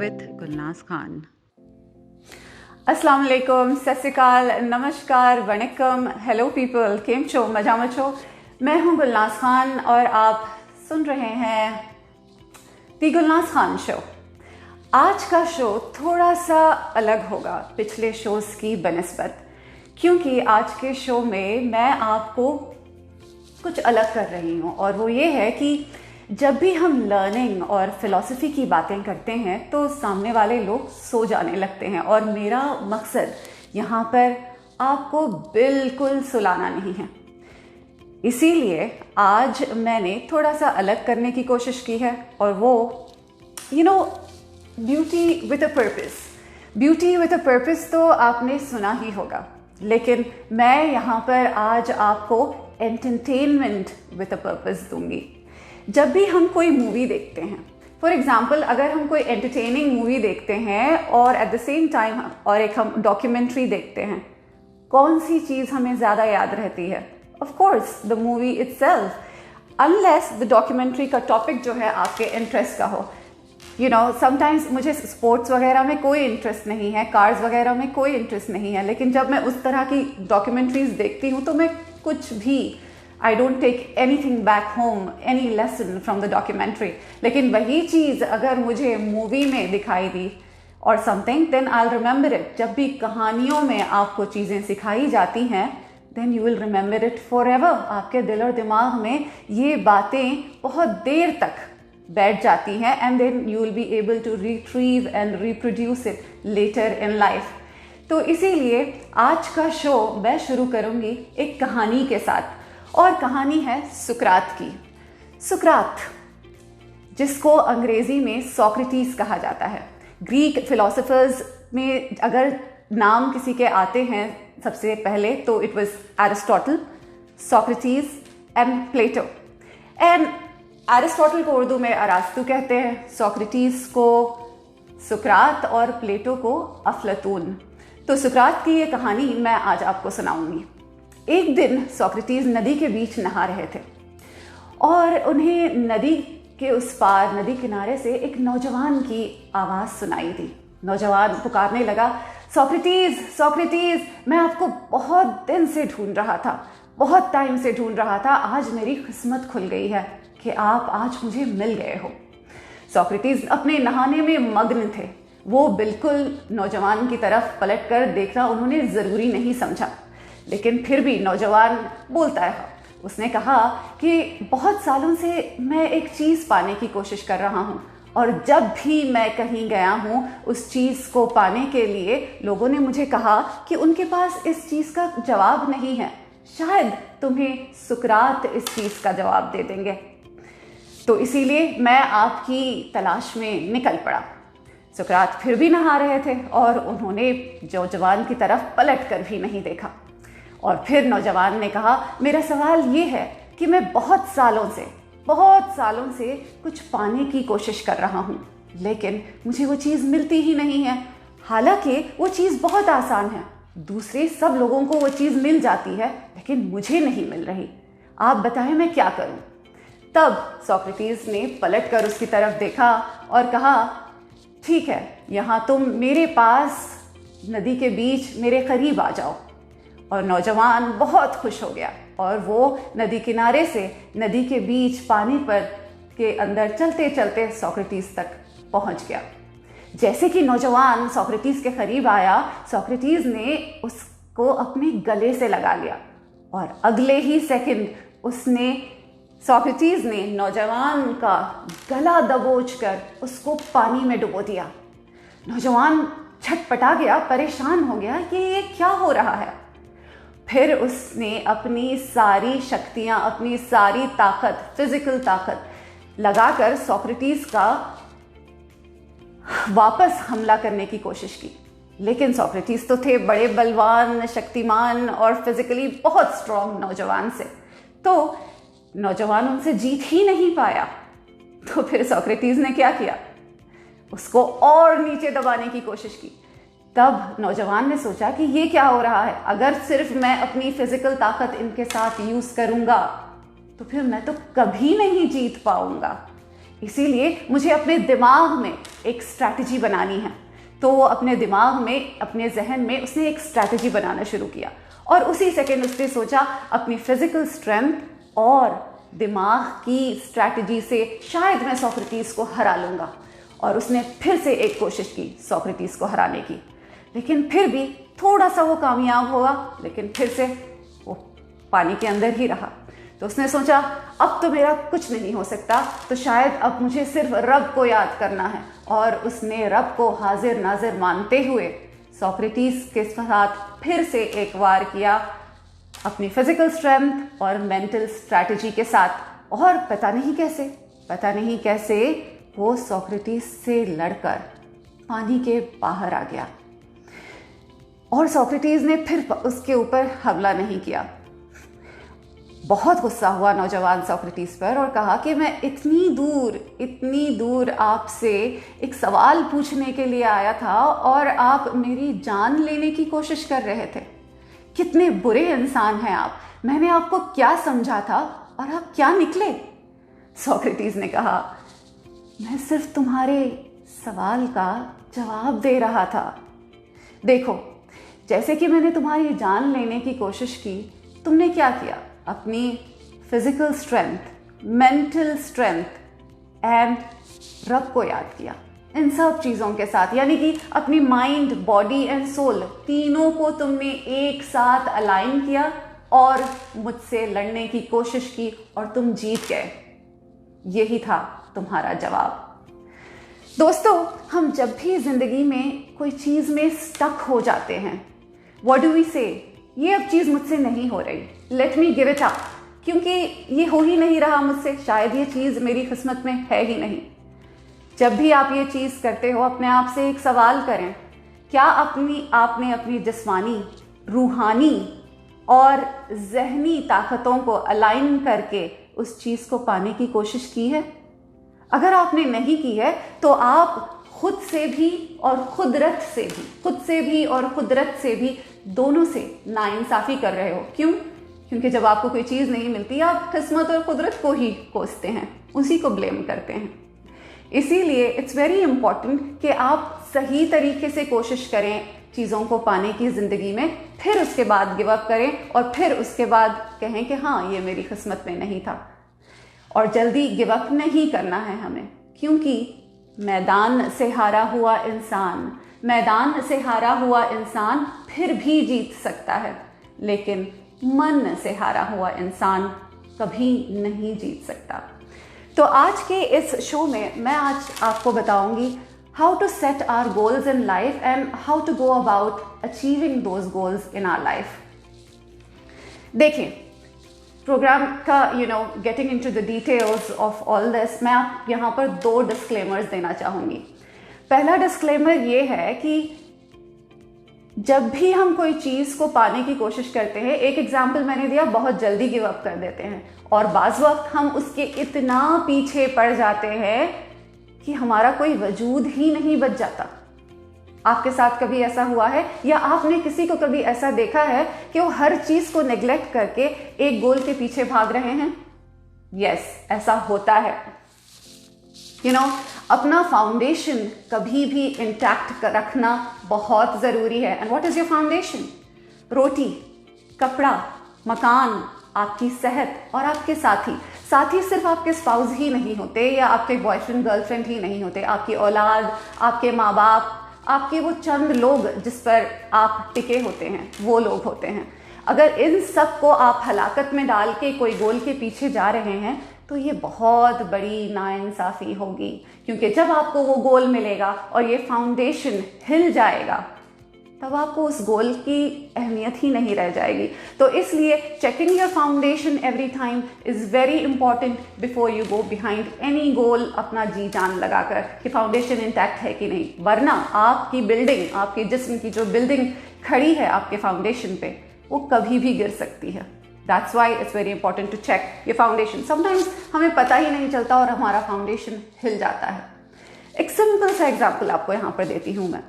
with Gulnaz Khan. अस्सलाम वालेकुम, सत श्री अकाल, नमस्कार, वणक्कम, हेलो पीपल, केम छो, मजा मचो। मैं हूँ गुलनाज खान और आप सुन रहे हैं दी गुलनाज खान शो। आज का शो थोड़ा सा अलग होगा पिछले शोज़ की बनिस्बत, क्योंकि आज के शो में मैं आपको कुछ अलग कर रही हूँ। और वो ये है कि जब भी हम लर्निंग और फिलॉसफी की बातें करते हैं तो सामने वाले लोग सो जाने लगते हैं, और मेरा मकसद यहाँ पर आपको बिल्कुल सुलाना नहीं है। इसीलिए आज मैंने थोड़ा सा अलग करने की कोशिश की है, और वो beauty with a purpose. Beauty with a purpose तो आपने सुना ही होगा, लेकिन मैं यहाँ पर आज आपको एंटरटेनमेंट विद अ पर्पस दूंगी। जब भी हम कोई मूवी देखते हैं, फॉर एग्जाम्पल अगर हम कोई एंटरटेनिंग मूवी देखते हैं और एट द सेम टाइम और एक हम डॉक्यूमेंट्री देखते हैं, कौन सी चीज़ हमें ज़्यादा याद रहती है? Of course the movie itself, unless the documentary का टॉपिक जो है आपके इंटरेस्ट का हो। समटाइम्स मुझे स्पोर्ट्स वगैरह में कोई इंटरेस्ट नहीं है, कार्स वगैरह में कोई इंटरेस्ट नहीं है, लेकिन जब मैं उस तरह की डॉक्यूमेंट्रीज देखती हूँ तो मैं कुछ भी I don't take anything back home, any lesson from the documentary. लेकिन वही चीज़ अगर मुझे मूवी में दिखाई दी or something, then I'll remember it. जब भी कहानियों में आपको चीज़ें सिखाई जाती हैं, then you will remember it forever. आपके दिल और दिमाग में ये बातें बहुत देर तक बैठ जाती हैं, and then you will be able to retrieve and reproduce it later in life. तो इसीलिए आज का शो मैं शुरू करूँगी एक कहानी के साथ, और कहानी है सुकरात की। सुकरात, जिसको अंग्रेजी में सॉक्रेटिस कहा जाता है। ग्रीक फिलोसोफर्स में अगर नाम किसी के आते हैं सबसे पहले तो it was Aristotle, Socrates and Plato. And Aristotle को उर्दू में अरास्तु कहते हैं, सॉक्रेटिस को सुकरात और प्लेटो को अफलातून। तो सुकरात की ये कहानी मैं आज आपको सुनाऊंगी। एक दिन सॉक्रेटिस नदी के बीच नहा रहे थे, और उन्हें नदी के उस पार, नदी किनारे से एक नौजवान की आवाज़ सुनाई दी। नौजवान पुकारने लगा, सॉक्रेटिस, सॉक्रेटिस, मैं आपको बहुत दिन से ढूंढ रहा था, बहुत टाइम से ढूंढ रहा था। आज मेरी किस्मत खुल गई है कि आप आज मुझे मिल गए हो। सॉक्रेटिस अपने नहाने में मग्न थे। वो बिल्कुल नौजवान की तरफ पलट कर देखना उन्होंने ज़रूरी नहीं समझा, लेकिन फिर भी नौजवान बोलता है। उसने कहा कि बहुत सालों से मैं एक चीज़ पाने की कोशिश कर रहा हूँ, और जब भी मैं कहीं गया हूँ उस चीज़ को पाने के लिए लोगों ने मुझे कहा कि उनके पास इस चीज़ का जवाब नहीं है। शायद तुम्हें सुकरात इस चीज़ का जवाब दे देंगे। तो इसीलिए मैं आपकी तलाश में निकल पड़ा। सुकरात फिर भी नहा रहे थे, और उन्होंने नौजवान की तरफ पलट कर भी नहीं देखा। और फिर नौजवान ने कहा, मेरा सवाल ये है कि मैं बहुत सालों से कुछ पाने की कोशिश कर रहा हूँ, लेकिन मुझे वो चीज़ मिलती ही नहीं है। हालांकि वो चीज़ बहुत आसान है, दूसरे सब लोगों को वो चीज़ मिल जाती है, लेकिन मुझे नहीं मिल रही। आप बताएं मैं क्या करूँ? तब सॉक्रेटिस ने पलट कर उसकी तरफ देखा और कहा, ठीक है, यहाँ तुम मेरे पास नदी के बीच मेरे करीब आ जाओ। और नौजवान बहुत खुश हो गया, और वो नदी किनारे से नदी के बीच पानी पर के अंदर चलते चलते सॉक्रेटिस तक पहुंच गया। जैसे कि नौजवान सॉक्रेटिस के करीब आया, सॉक्रेटिस ने उसको अपने गले से लगा लिया, और अगले ही सेकंड सॉक्रेटिस ने नौजवान का गला दबोचकर उसको पानी में डुबो दिया। नौजवान छटपटा गया, परेशान हो गया कि ये क्या हो रहा है। फिर उसने अपनी सारी शक्तियाँ, अपनी सारी ताकत, फिजिकल ताकत लगाकर सॉक्रेटिस का वापस हमला करने की कोशिश की, लेकिन सॉक्रेटिस तो थे बड़े बलवान, शक्तिमान और फिजिकली बहुत स्ट्रॉन्ग नौजवान से, तो नौजवान उनसे जीत ही नहीं पाया। तो फिर सॉक्रेटिस ने क्या किया? उसको और नीचे दबाने की कोशिश की। तब नौजवान ने सोचा कि ये क्या हो रहा है, अगर सिर्फ मैं अपनी फिजिकल ताकत इनके साथ यूज करूंगा तो फिर मैं तो कभी नहीं जीत पाऊंगा। इसीलिए मुझे अपने दिमाग में एक स्ट्रैटेजी बनानी है। तो वो अपने दिमाग में, अपने जहन में उसने एक स्ट्रैटेजी बनाना शुरू किया और उसी सेकेंड उसने सोचा अपनी फिजिकल स्ट्रेंथ और दिमाग की स्ट्रैटेजी से शायद मैं सोक्रेटिस को हरा लूँगा। और उसने फिर से एक कोशिश की सोक्रेटिस को हराने की, लेकिन फिर भी थोड़ा सा वो कामयाब हुआ, लेकिन फिर से वो पानी के अंदर ही रहा। तो उसने सोचा अब तो मेरा कुछ नहीं हो सकता, तो शायद अब मुझे सिर्फ रब को याद करना है। और उसने रब को हाजिर नाजिर मानते हुए सोक्रेटिस के साथ फिर से एक वार किया, अपनी फिजिकल स्ट्रेंथ और मेंटल स्ट्रैटेजी के साथ। और पता नहीं कैसे वो सोक्रेटिस से लड़कर पानी के बाहर आ गया और सोक्रेटिस ने फिर उसके ऊपर हमला नहीं किया। बहुत गुस्सा हुआ नौजवान सोक्रेटिस पर और कहा कि मैं इतनी दूर आपसे एक सवाल पूछने के लिए आया था और आप मेरी जान लेने की कोशिश कर रहे थे। कितने बुरे इंसान हैं आप। मैंने आपको क्या समझा था और आप क्या निकले। सोक्रेटिस ने कहा, मैं सिर्फ तुम्हारे सवाल का जवाब दे रहा था। देखो, जैसे कि मैंने तुम्हारी जान लेने की कोशिश की, तुमने क्या किया? अपनी physical strength, mental strength and रब को याद किया। इन सब चीज़ों के साथ, यानी कि अपनी माइंड, बॉडी एंड सोल तीनों को तुमने एक साथ अलाइन किया और मुझसे लड़ने की कोशिश की और तुम जीत गए। यही था तुम्हारा जवाब। दोस्तों, हम जब भी जिंदगी में कोई चीज़ में स्टक हो जाते हैं, व्हाट डू वी से? ये अब चीज़ मुझसे नहीं हो रही, let me give it up, क्योंकि ये हो ही नहीं रहा मुझसे, शायद ये चीज़ मेरी किस्मत में है ही नहीं। जब भी आप ये चीज़ करते हो, अपने आप से एक सवाल करें, क्या आपने अपनी जिस्मानी, रूहानी और जहनी ताकतों को अलाइन करके उस चीज़ को पाने की कोशिश की है? अगर आपने नहीं की है तो आप खुद से भी और खुदरत से भी दोनों से नाइंसाफ़ी कर रहे हो। क्यों? क्योंकि जब आपको कोई चीज़ नहीं मिलती, आप किस्मत और कुदरत को ही कोसते हैं, उसी को ब्लेम करते हैं। इसीलिए इट्स वेरी इंपॉर्टेंट कि आप सही तरीके से कोशिश करें चीज़ों को पाने की ज़िंदगी में, फिर उसके बाद गिव अप करें और फिर उसके बाद कहें कि हाँ, ये मेरी किस्मत में नहीं था। और जल्दी गिव अप नहीं करना है हमें, क्योंकि मैदान से हारा हुआ इंसान फिर भी जीत सकता है, लेकिन मन से हारा हुआ इंसान कभी नहीं जीत सकता। तो आज के इस शो में मैं आज आपको बताऊंगी how to set our goals in life and how to go about achieving those goals in our life. देखिए, प्रोग्राम का getting into the details of all this, मैं आप यहाँ पर 2 डिस्क्लेमर्स देना चाहूँगी। पहला डिस्क्लेमर ये है कि जब भी हम कोई चीज़ को पाने की कोशिश करते हैं, एक एग्जाम्पल मैंने दिया, बहुत जल्दी गिव अप कर देते हैं और बाज़ वक्त हम उसके इतना पीछे पड़ जाते हैं कि हमारा कोई वजूद ही नहीं बच जाता। आपके साथ कभी ऐसा हुआ है या आपने किसी को कभी ऐसा देखा है कि वो हर चीज़ को नेग्लेक्ट करके एक गोल के पीछे भाग रहे हैं? यस, ऐसा होता है। अपना फाउंडेशन कभी भी इंटैक्ट रखना बहुत ज़रूरी है। And what is your foundation? रोटी, कपड़ा, मकान, आपकी सेहत और आपके साथी सिर्फ आपके स्पाउस ही नहीं होते या आपके बॉयफ्रेंड गर्लफ्रेंड ही नहीं होते, आपकी औलाद, आपके माँ बाप, आपके वो चंद लोग जिस पर आप टिके होते हैं, वो लोग होते हैं। अगर इन सब को आप हलाकत में डाल के कोई गोल के पीछे जा रहे हैं तो ये बहुत बड़ी नाइंसाफ़ी होगी, क्योंकि जब आपको वो गोल मिलेगा और ये फाउंडेशन हिल जाएगा, तब आपको उस गोल की अहमियत ही नहीं रह जाएगी। तो इसलिए checking your foundation every time is very important before you go behind any गोल, अपना जी जान लगाकर कि फाउंडेशन इंटैक्ट है कि नहीं, वरना आपकी बिल्डिंग, आपके जिस्म की जो बिल्डिंग खड़ी है आपके फाउंडेशन पे, वो कभी भी गिर सकती है। That's why it's very important to check your foundation. Sometimes हमें पता ही नहीं चलता और हमारा फाउंडेशन हिल जाता है। एक सिंपल सा एग्जाम्पल आपको यहाँ पर देती हूँ मैं।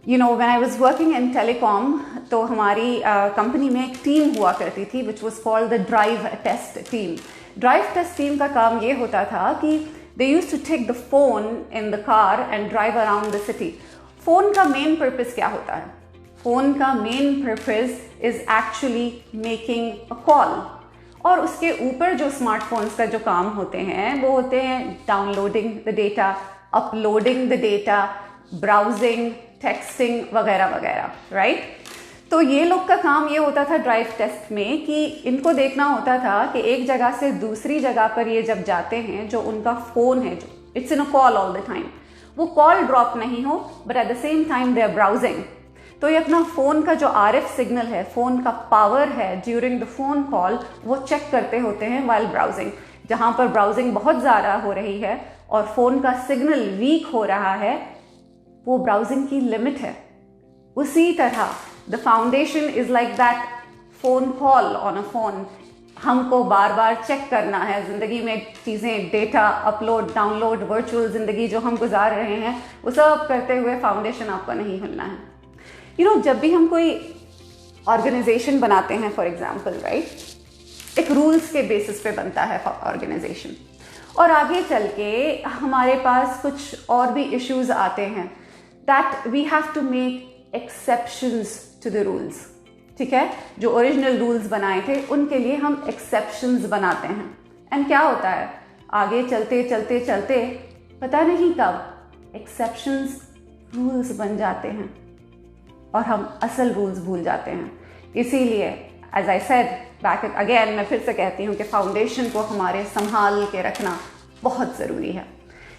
When I was working in telecom, तो हमारी कंपनी में एक टीम हुआ करती थी which was called the drive test team. Drive test team का काम ये होता था कि They used to take the phone in the car and drive around the city. Phone का मेन पर्पस क्या होता है? फ़ोन का main purpose is actually making a call, और उसके ऊपर जो स्मार्टफोन्स का जो काम होते हैं वो होते हैं downloading the data, uploading the data, browsing, texting वगैरह वगैरह, राइट? तो ये लोग का काम ये होता था ड्राइव टेस्ट में कि इनको देखना होता था कि एक जगह से दूसरी जगह पर ये जब जाते हैं, जो उनका फ़ोन है जो it's in a call all the time, वो कॉल ड्रॉप नहीं हो, but at the same time they are browsing. तो ये अपना फ़ोन का जो RF सिग्नल है, फ़ोन का पावर है ड्यूरिंग द फ़ोन कॉल, वो चेक करते होते हैं वाइल ब्राउजिंग। जहाँ पर ब्राउजिंग बहुत ज़्यादा हो रही है और फ़ोन का सिग्नल वीक हो रहा है, वो ब्राउजिंग की लिमिट है। उसी तरह the foundation is like that phone call on a phone. हमको बार बार चेक करना है ज़िंदगी में चीज़ें, डेटा अपलोड डाउनलोड, वर्चुअल ज़िंदगी जो हम गुजार रहे हैं, वो सब करते हुए फाउंडेशन आपका नहीं हिलना है। जब भी हम कोई ऑर्गेनाइजेशन बनाते हैं, फॉर एग्जाम्पल, राइट, एक रूल्स के बेसिस पे बनता है ऑर्गेनाइजेशन, और आगे चल के हमारे पास कुछ और भी इश्यूज आते हैं that we have to make exceptions to the rules. ठीक है, जो ओरिजिनल रूल्स बनाए थे उनके लिए हम एक्सेप्शंस बनाते हैं, एंड क्या होता है, आगे चलते चलते चलते पता नहीं कब एक्सेप्शंस रूल्स बन जाते हैं और हम असल रूल्स भूल जाते हैं। इसीलिए as I said back again, मैं फिर से कहती हूँ कि फाउंडेशन को हमारे संभाल के रखना बहुत ज़रूरी है।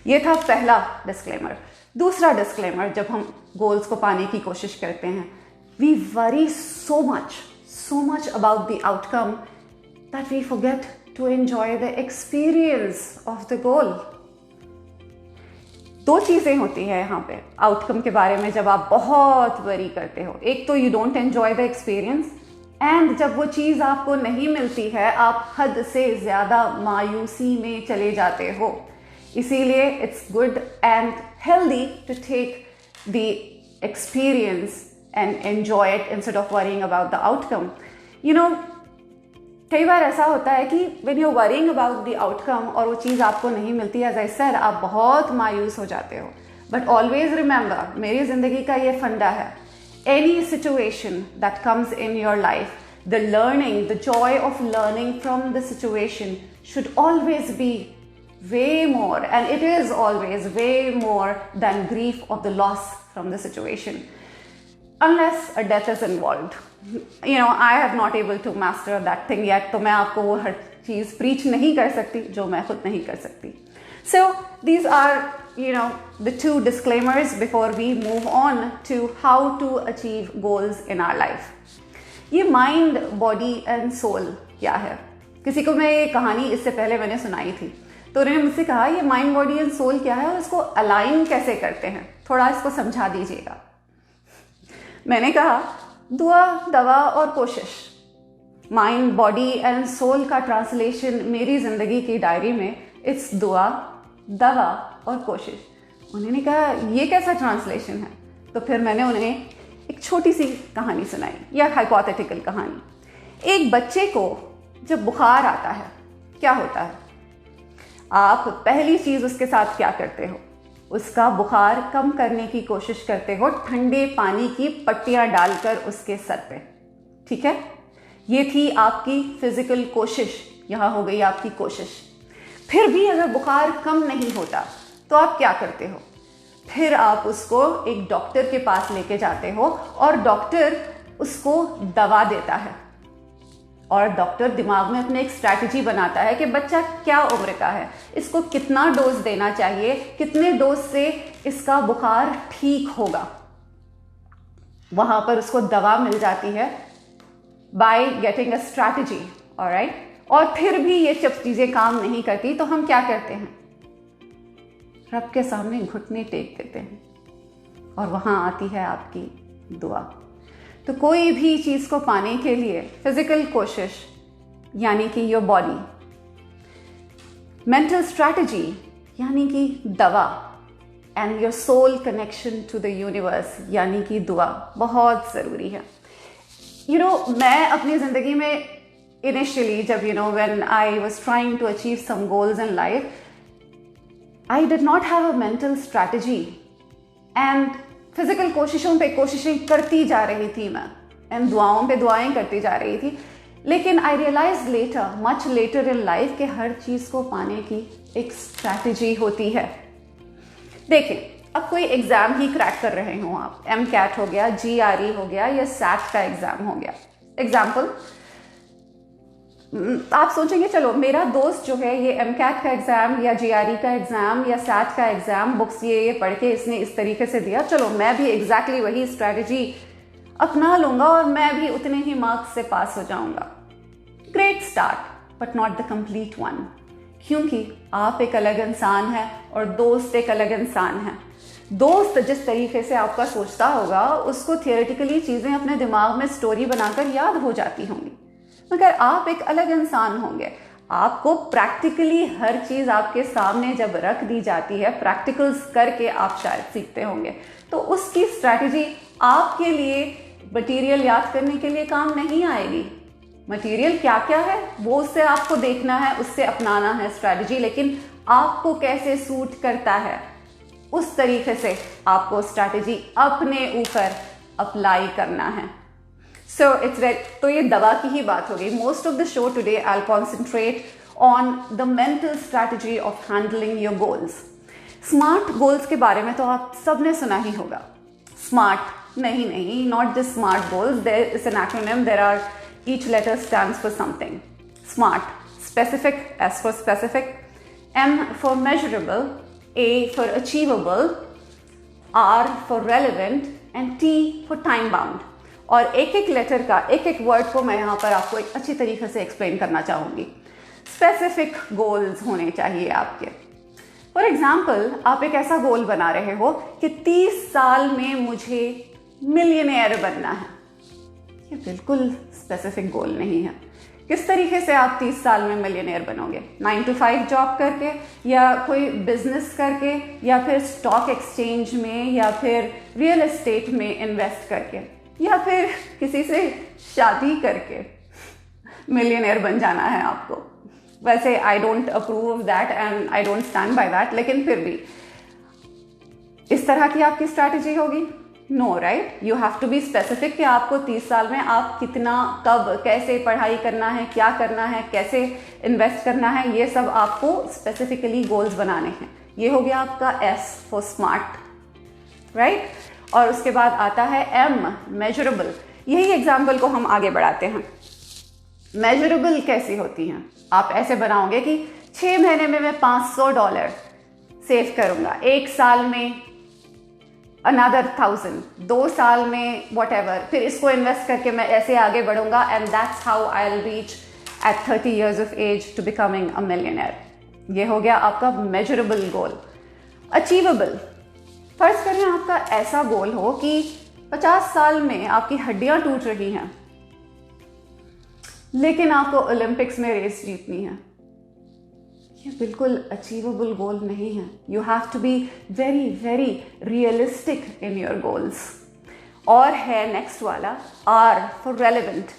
ये था पहला डिस्क्लेमर। दूसरा डिस्क्लेमर, जब हम गोल्स को पाने की कोशिश करते हैं, we worry so much about the outcome that we forget to enjoy the experience of the goal. दो चीज़ें होती हैं यहाँ पे आउटकम के बारे में जब आप बहुत वरी करते हो। एक तो you don't enjoy the experience, and जब वो चीज़ आपको नहीं मिलती है आप हद से ज़्यादा मायूसी में चले जाते हो। इसीलिए it's good and healthy to take the experience and enjoy it instead of worrying about the outcome. कई बार ऐसा होता है कि when you're worrying about the outcome और वो चीज़ आपको नहीं मिलती, as I said, आप बहुत मायूस हो जाते हो। But always remember, मेरी ज़िंदगी का ये फंडा है, any situation that comes in your life, the learning, the joy of learning from the situation should always be way more, and it is always way more than grief of the loss from the situation. Unless a death is involved. I have not able to master that thing yet, तो मैं आपको वो हर चीज़ preach नहीं कर सकती जो मैं खुद नहीं कर सकती. So these are the two disclaimers before we move on to how to achieve goals in our life. ये mind, body and soul क्या है? किसी को मैं ये कहानी इससे पहले मैंने सुनाई थी, तो उन्होंने मुझसे कहा ये माइंड, बॉडी एंड सोल क्या है और इसको अलाइन कैसे करते हैं, थोड़ा इसको समझा दीजिएगा। मैंने कहा दुआ, दवा और कोशिश। माइंड, बॉडी एंड सोल का ट्रांसलेशन मेरी ज़िंदगी की डायरी में इट्स दुआ, दवा और कोशिश। उन्होंने कहा ये कैसा ट्रांसलेशन है? तो फिर मैंने उन्हें एक छोटी सी कहानी सुनाई, या हाइपोथेटिकल कहानी। एक बच्चे को जब बुखार आता है क्या होता है? आप पहली चीज़ उसके साथ क्या करते हो? उसका बुखार कम करने की कोशिश करते हो ठंडे पानी की पट्टियां डालकर उसके सर पे। ठीक है, ये थी आपकी फिजिकल कोशिश, यहाँ हो गई आपकी कोशिश। फिर भी अगर बुखार कम नहीं होता तो आप क्या करते हो? फिर आप उसको एक डॉक्टर के पास लेके जाते हो और डॉक्टर उसको दवा देता है, और डॉक्टर दिमाग में अपने एक स्ट्रैटेजी बनाता है कि बच्चा क्या उम्र का है, इसको कितना डोज देना चाहिए, कितने डोज से इसका बुखार ठीक होगा। वहां पर उसको दवा मिल जाती है by getting a strategy, alright. और फिर भी ये जब चीजें काम नहीं करती तो हम क्या करते हैं? रब के सामने घुटने टेक देते हैं, और वहां आती है आपकी दुआ। तो कोई भी चीज़ को पाने के लिए फिजिकल कोशिश यानी कि योर बॉडी, मेंटल स्ट्रैटेजी यानी कि दवा, and your soul connection to the universe यानी कि दुआ बहुत ज़रूरी है। मैं अपनी ज़िंदगी में इनिशियली जब when I was trying to achieve some goals in life, I did not have a mental strategy and physical कोशिशें करती जा रही थी मैं, एंड दुआओं पे दुआएं करती जा रही थी, लेकिन I realise later, much later in life, कि हर चीज़ को पाने की एक स्ट्रैटेजी होती है। देखिए, अब कोई एग्ज़ाम ही क्रैक कर रहे हो आप, MCAT हो गया, GRE हो गया, या SAT का एग्ज़ाम हो गया। एग्जाम्पल, आप सोचेंगे चलो मेरा दोस्त जो है ये MCAT का एग्ज़ाम या GRE का एग्ज़ाम या SAT का एग्ज़ाम बुक्स ये पढ़ के इसने इस तरीके से दिया, चलो मैं भी एग्जैक्टली वही स्ट्रैटेजी अपना लूँगा और मैं भी उतने ही मार्क्स से पास हो जाऊँगा। Great start, but not the complete one, क्योंकि आप एक अलग इंसान हैं और दोस्त एक अलग इंसान है। दोस्त जिस तरीके से आपका सोचता होगा उसको थियोरेटिकली चीज़ें अपने दिमाग में स्टोरी बनाकर याद हो जाती होंगी, मगर आप एक अलग इंसान होंगे। आपको प्रैक्टिकली हर चीज़ आपके सामने जब रख दी जाती है, प्रैक्टिकल्स करके आप शायद सीखते होंगे, तो उसकी स्ट्रैटेजी आपके लिए मटेरियल याद करने के लिए काम नहीं आएगी। मटेरियल क्या क्या है वो उससे आपको देखना है, उससे अपनाना है स्ट्रैटेजी, लेकिन आपको कैसे सूट करता है उस तरीके से आपको स्ट्रैटेजी अपने ऊपर अप्लाई करना है। सो इट्स वेरी, तो ये दवा की ही बात हो गई। Most of the show today I will concentrate on the mental strategy of handling your goals. Smart goals के बारे में तो आप सबने सुना ही होगा। स्मार्ट नहीं, not just smart goals, there is an acronym, there are each letter stands for something. Smart, specific, S for specific, M for measurable, A for achievable, R for relevant and T for time bound. और एक एक letter का एक एक word को मैं यहाँ पर आपको एक अच्छी तरीके से एक्सप्लेन करना चाहूँगी। स्पेसिफिक गोल्स होने चाहिए आपके। फॉर एग्जाम्पल, आप एक ऐसा गोल बना रहे हो कि 30 साल में मुझे मिलियनेयर बनना है। ये बिल्कुल स्पेसिफिक गोल नहीं है। किस तरीके से आप 30 साल में मिलियनेयर बनोगे? 9 to 5 जॉब करके, या कोई बिजनेस करके, या फिर स्टॉक एक्सचेंज में, या फिर रियल एस्टेट में इन्वेस्ट करके, या फिर किसी से शादी करके मिलियनेयर बन जाना है आपको। वैसे I don't approve of that and I don't stand by that, लेकिन फिर भी इस तरह की आपकी स्ट्रैटेजी होगी? No, right? You have to be specific कि आपको 30 साल में आप कितना, कब, कैसे पढ़ाई करना है, क्या करना है, कैसे इन्वेस्ट करना है, ये सब आपको स्पेसिफिकली गोल्स बनाने हैं। ये हो गया आपका S फॉर स्मार्ट, राइट? और उसके बाद आता है M, मेजरेबल। यही एग्जाम्पल को हम आगे बढ़ाते हैं। मेजरेबल कैसी होती हैं? आप ऐसे बनाओगे कि 6 महीने में मैं $500 सेव करूंगा, 1 साल में another 1000, 2 साल में whatever, फिर इसको इन्वेस्ट करके मैं ऐसे आगे बढ़ूंगा, and that's how I'll reach at 30 years of age to becoming a millionaire. ये हो गया आपका measurable goal. Achievable, फर्ज करें आपका ऐसा गोल हो कि 50 साल में आपकी हड्डियां टूट रही हैं, लेकिन आपको ओलंपिक्स में रेस जीतनी है। ये बिल्कुल अचीवेबल गोल नहीं है। You have to be very very realistic in your goals. और है नेक्स्ट वाला R for relevant.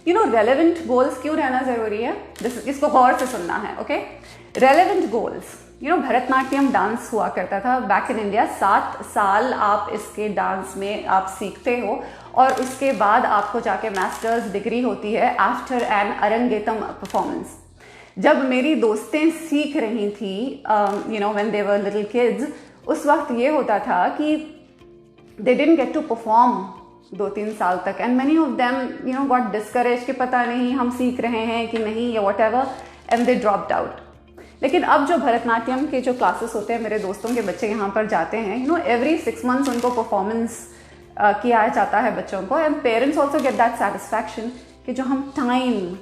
You know, relevant goals क्यों रहना जरूरी है, इसको गौर से सुनना है, okay? Relevant goals, you know, Bharatanatyam dance हुआ करता था बैक इन इंडिया। 7 साल आप इसके डांस में आप सीखते हो और उसके बाद आपको जाके मास्टर्स डिग्री होती है आफ्टर एन अरंगेतम परफॉर्मेंस। जब मेरी दोस्तें सीख रही थी, you know, when they were little kids, उस वक्त ये होता था कि they didn't get to perform 2-3 साल तक, and many of them, you know, got discourage कि पता नहीं हम सीख रहे हैं कि नहीं, या what ever, and they dropped out. लेकिन अब जो भरतनाट्यम के जो क्लासेस होते हैं, मेरे दोस्तों के बच्चे यहाँ पर जाते हैं, यू नो, एवरी 6 months उनको परफॉर्मेंस किया जाता है बच्चों को, and parents also get that satisfaction कि जो हम टाइम,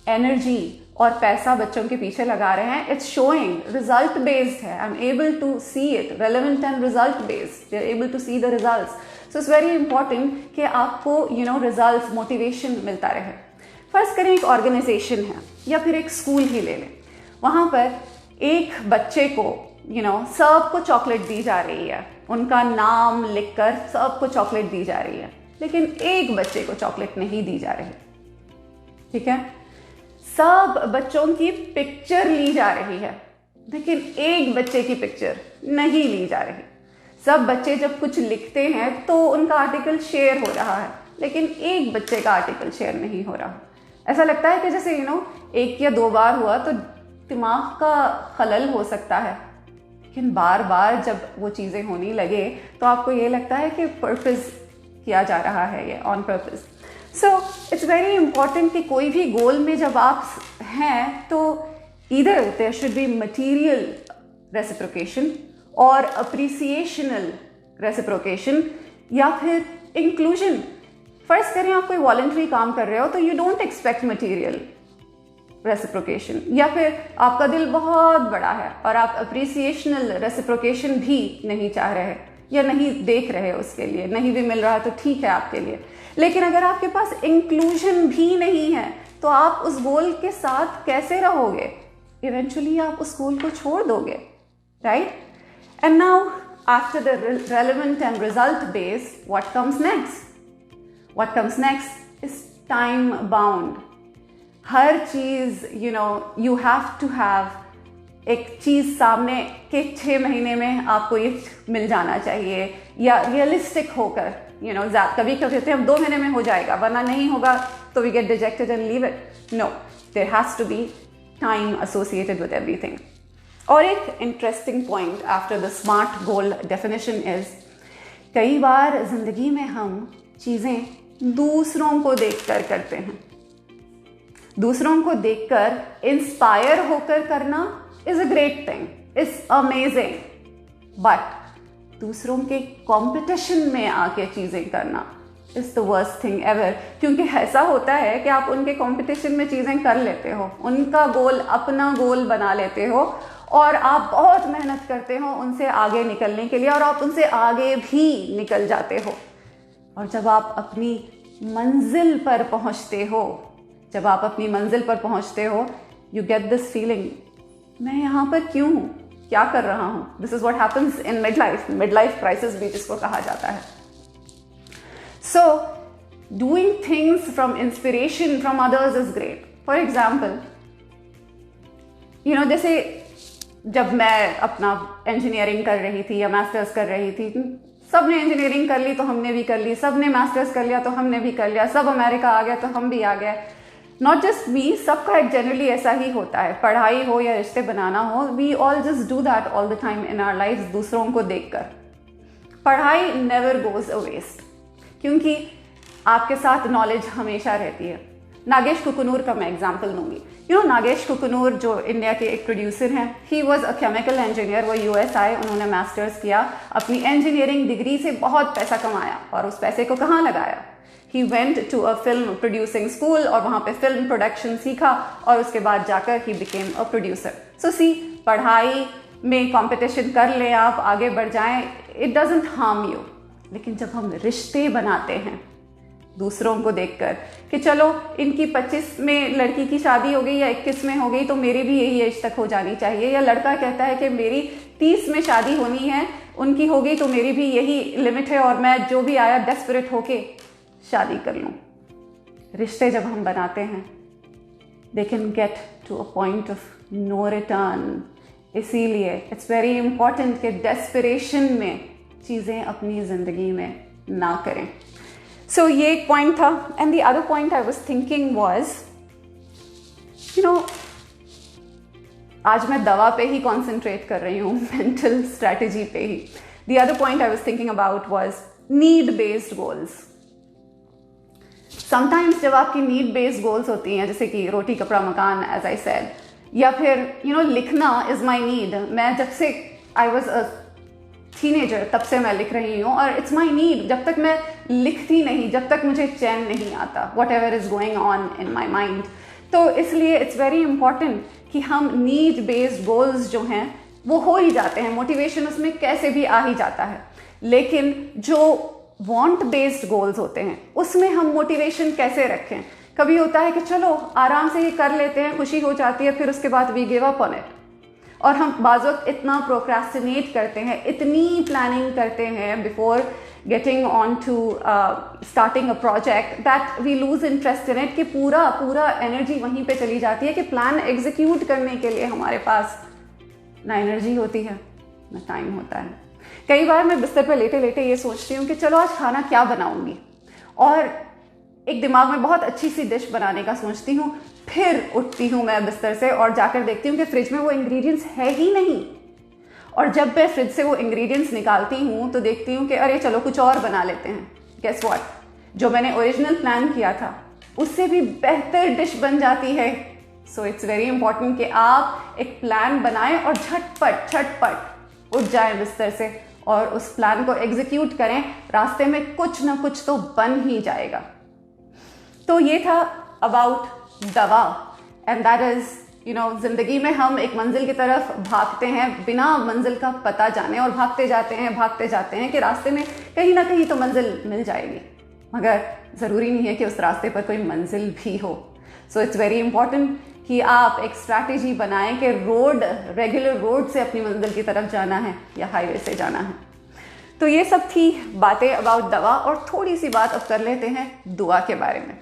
एनर्जी और पैसा बच्चों के पीछे लगा रहे हैं, इट्स शोइंग, रिजल्ट बेस्ड है। I am able to see it, relevant and result based, they are able to see the results. So it's very important कि आपको, यू नो, रिजल्ट्स, मोटिवेशन मिलता रहे। फर्ज करें एक ऑर्गेनाइजेशन है या फिर एक स्कूल ही ले लें, वहाँ पर एक बच्चे को, यू नो, सबको चॉकलेट दी जा रही है, उनका नाम लिखकर सबको चॉकलेट दी जा रही है, लेकिन एक बच्चे को चॉकलेट नहीं दी जा रही, ठीक है? सब बच्चों की पिक्चर ली जा रही है, लेकिन एक बच्चे की पिक्चर नहीं ली जा रही। सब बच्चे जब कुछ लिखते हैं तो उनका आर्टिकल शेयर हो रहा है, लेकिन एक बच्चे का आर्टिकल शेयर नहीं हो रहा। ऐसा लगता है कि जैसे एक या दो बार हुआ तो दिमाग का खलल हो सकता है, लेकिन बार बार जब वो चीज़ें होने लगे तो आपको ये लगता है कि पर्पस किया जा रहा है, ये on purpose. So it's very important कि कोई भी गोल में जब आप हैं तो either there should be material reciprocation और अप्रिसिएशनल रेसिप्रोकेशन, या फिर इंक्लूजन। फर्स्ट करें आप कोई वॉलंटरी काम कर रहे हो तो you don't expect material reciprocation, या फिर आपका दिल बहुत बड़ा है और आप अप्रिसिएशनल रेसिप्रोकेशन भी नहीं चाह रहे या नहीं देख रहे उसके लिए, नहीं भी मिल रहा तो ठीक है आपके लिए। लेकिन अगर आपके पास इंक्लूजन भी नहीं है तो आप उस गोल के साथ कैसे रहोगे? इवेंचुअली आप उस गोल को छोड़ दोगे, right? And now after the relevant and result base, what comes next? What comes next is time bound. Her cheese you have to have एक चीज़ सामने के 6 महीने में आपको ये मिल जाना चाहिए, या रियलिस्टिक होकर कभी कभी कहते हैं हम 2 महीने में हो जाएगा, वरना नहीं होगा तो we get dejected and leave it. No, there has to be time associated with everything. और एक interesting point after the SMART goal definition is, कई बार जिंदगी में हम चीज़ें दूसरों को देखकर करते हैं। दूसरों को देखकर इंस्पायर होकर करना is a great thing, is amazing, but दूसरों के कंपटीशन में आके चीजें करना is the worst thing ever. क्योंकि ऐसा होता है कि आप उनके कंपटीशन में चीजें कर लेते हो, उनका गोल अपना गोल बना लेते हो और आप बहुत मेहनत करते हो उनसे आगे निकलने के लिए, और आप उनसे आगे भी निकल जाते हो। और जब आप अपनी मंजिल पर पहुंचते हो, यू गेट दिस फीलिंग, मैं यहाँ पर क्यों हूँ, क्या कर रहा हूँ? This is what happens in mid life crisis भी जिसको कहा जाता है। So doing things from inspiration from others is great. For example जैसे जब मैं अपना इंजीनियरिंग कर रही थी या मास्टर्स कर रही थी, सब ने इंजीनियरिंग कर ली तो हमने भी कर ली, सब ने मास्टर्स कर लिया तो हमने भी कर लिया, सब अमेरिका आ गया तो हम भी आ गए। नॉट जस्ट मी, सबका एक जनरली ऐसा ही होता है, पढ़ाई हो या रिश्ते बनाना हो, we all just do that all the time in our life, दूसरों को देखकर। पढ़ाई नेवर गोज अ वेस्ट, क्योंकि आपके साथ नॉलेज हमेशा रहती है। नागेश कुकुनूर का मैं एग्जाम्पल दूंगी। नागेश कुकुनूर जो इंडिया के एक प्रोड्यूसर हैं, he was a chemical engineer. वो यूएस आए, उन्होंने मास्टर्स किया, अपनी इंजीनियरिंग डिग्री से बहुत पैसा कमाया, और उस पैसे को कहाँ लगाया? He went to a film producing school और वहाँ पे फिल्म प्रोडक्शन सीखा, और उसके बाद जाकर ही बिकेम अ प्रोड्यूसर। सो सी, पढ़ाई में कंपटीशन कर लें आप, आगे बढ़ जाएं, इट डजंट हार्म यू। लेकिन जब हम रिश्ते बनाते हैं दूसरों को देखकर कि चलो इनकी 25 में लड़की की शादी हो गई या 21 में हो गई तो मेरी भी यही एज तक हो जानी चाहिए, या लड़का कहता है कि मेरी 30 में शादी होनी है, उनकी हो गई तो मेरी भी यही लिमिट है और मैं जो भी आया डेस्परेट होके शादी कर लूँ। रिश्ते जब हम बनाते हैं, they can get to a point of no return. इसीलिए इट्स वेरी इंपॉर्टेंट कि डेस्परेशन में चीज़ें अपनी ज़िंदगी में ना करें। सो ये एक पॉइंट था। And the other point I was thinking was, आज मैं दवा पे ही कॉन्सेंट्रेट कर रही हूँ, मेंटल स्ट्रैटेजी पे ही। The other point I was thinking about was need based goals. Sometimes जब आपकी नीड बेस्ड गोल्स होती हैं, जैसे कि रोटी कपड़ा मकान एज आई सेड, या फिर लिखना इज माई नीड। मैं जब से आई वॉज अ टीनेजर तब से मैं लिख रही हूँ, और इट्स माई नीड। जब तक मैं लिखती नहीं, जब तक मुझे चैन नहीं आता, what ever is going on in my mind. तो इसलिए इट्स वेरी इंपॉर्टेंट कि हम नीड बेस्ड गोल्स जो हैं वो हो ही जाते हैं, मोटिवेशन उसमें कैसे भी आ ही जाता है। लेकिन जो वांट बेस्ड गोल्स होते हैं उसमें हम मोटिवेशन कैसे रखें? कभी होता है कि चलो आराम से ये कर लेते हैं, खुशी हो जाती है, फिर उसके बाद we give up on it. और हम बाज़ वक्त इतना प्रोक्रेस्टिनेट करते हैं, इतनी प्लानिंग करते हैं before getting on to starting a project that we lose interest in it, कि पूरा एनर्जी वहीं पे चली जाती है कि प्लान एग्जीक्यूट करने के लिए हमारे पास ना एनर्जी होती है, ना टाइम होता है। कई बार मैं बिस्तर पर लेटे लेटे ये सोचती हूँ कि चलो आज खाना क्या बनाऊंगी, और एक दिमाग में बहुत अच्छी सी डिश बनाने का सोचती हूँ, फिर उठती हूँ मैं बिस्तर से और जाकर देखती हूँ कि फ्रिज में वो इंग्रेडिएंट्स है ही नहीं। और जब मैं फ्रिज से वो इंग्रेडिएंट्स निकालती हूँ तो देखती हूँ कि अरे चलो कुछ और बना लेते हैं। गेस व्हाट, जो मैंने ओरिजिनल प्लान किया था उससे भी बेहतर डिश बन जाती है। सो इट्स वेरी इंपॉर्टेंट कि आप एक प्लान बनाएं और झटपट उठ जाएं बिस्तर से और उस प्लान को एग्जीक्यूट करें। रास्ते में कुछ ना कुछ तो बन ही जाएगा। तो ये था अबाउट दवा, एंड दैट इज जिंदगी में हम एक मंजिल की तरफ भागते हैं बिना मंजिल का पता जाने, और भागते जाते हैं कि रास्ते में कहीं ना कहीं तो मंजिल मिल जाएगी, मगर ज़रूरी नहीं है कि उस रास्ते पर कोई मंजिल भी हो। सो इट्स वेरी इंपॉर्टेंट कि आप एक स्ट्रैटेजी बनाएं कि रेगुलर रोड से अपनी मंजिल की तरफ जाना है या हाईवे से जाना है। तो ये सब थी बातें अबाउट दवा, और थोड़ी सी बात अब कर लेते हैं दुआ के बारे में।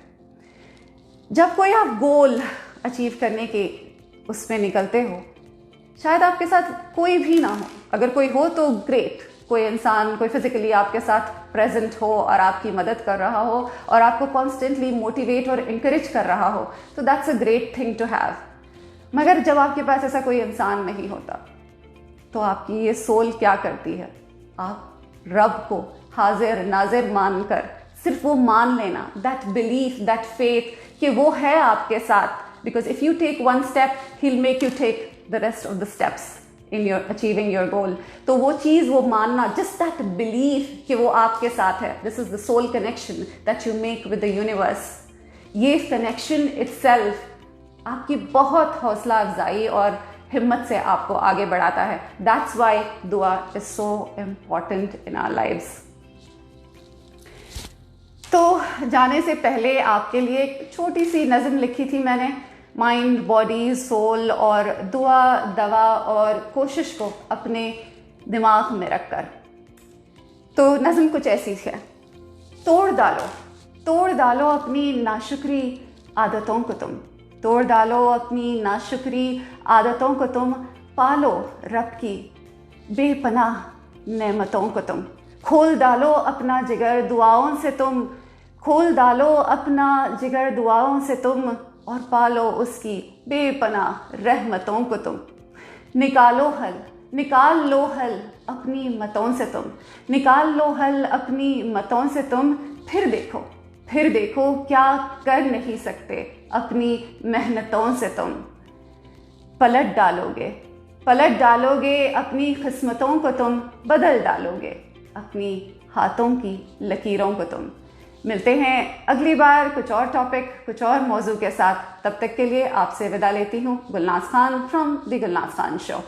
जब कोई आप गोल अचीव करने के उसमें निकलते हो, शायद आपके साथ कोई भी ना हो, अगर कोई हो तो ग्रेट, कोई इंसान कोई फिजिकली आपके साथ प्रेजेंट हो और आपकी मदद कर रहा हो और आपको कॉन्स्टेंटली मोटिवेट और इंकरेज कर रहा हो, तो that's a great thing to have. मगर जब आपके पास ऐसा कोई इंसान नहीं होता तो आपकी ये सोल क्या करती है? आप रब को हाजिर नाजिर मानकर सिर्फ वो मान लेना, दैट बिलीफ, दैट फेथ कि वो है आपके साथ, because if you take one step he will make you take the rest of the steps in your achieving your goal. तो वो चीज़, वो मानना, जस्ट दैट बिलीफ कि वो आपके साथ है, this is the soul connection that you make with the universe. ये कनेक्शन इटसेल्फ आपकी बहुत हौसला अफजाई और हिम्मत से आपको आगे बढ़ाता है। दैट्स वाई दुआ is so important in our lives. तो जाने से पहले आपके लिए एक छोटी सी नज़म लिखी थी मैंने, माइंड, बॉडी, सोल और दुआ, दवा और कोशिश को अपने दिमाग में रखकर। तो नज़म कुछ ऐसी है। तोड़ डालो अपनी नाशुक्री आदतों को तुम, तोड़ डालो अपनी नाशुक्री आदतों को तुम, पालो रब की बेपनाह नेमतों को तुम, खोल डालो अपना जिगर दुआओं से तुम, खोल डालो अपना जिगर दुआओं से तुम, और पालो उसकी बेपनाह रहमतों को तुम। निकाल लो हल अपनी मतों से तुम, निकाल लो हल अपनी मतों से तुम, फिर देखो क्या कर नहीं सकते अपनी मेहनतों से तुम। पलट डालोगे अपनी किस्मतों को तुम, बदल डालोगे अपनी हाथों की लकीरों को तुम। मिलते हैं अगली बार कुछ और टॉपिक, कुछ और मौजू के साथ। तब तक के लिए आपसे विदा लेती हूँ। Gulnaz Khan from the Gulnaz Khan show.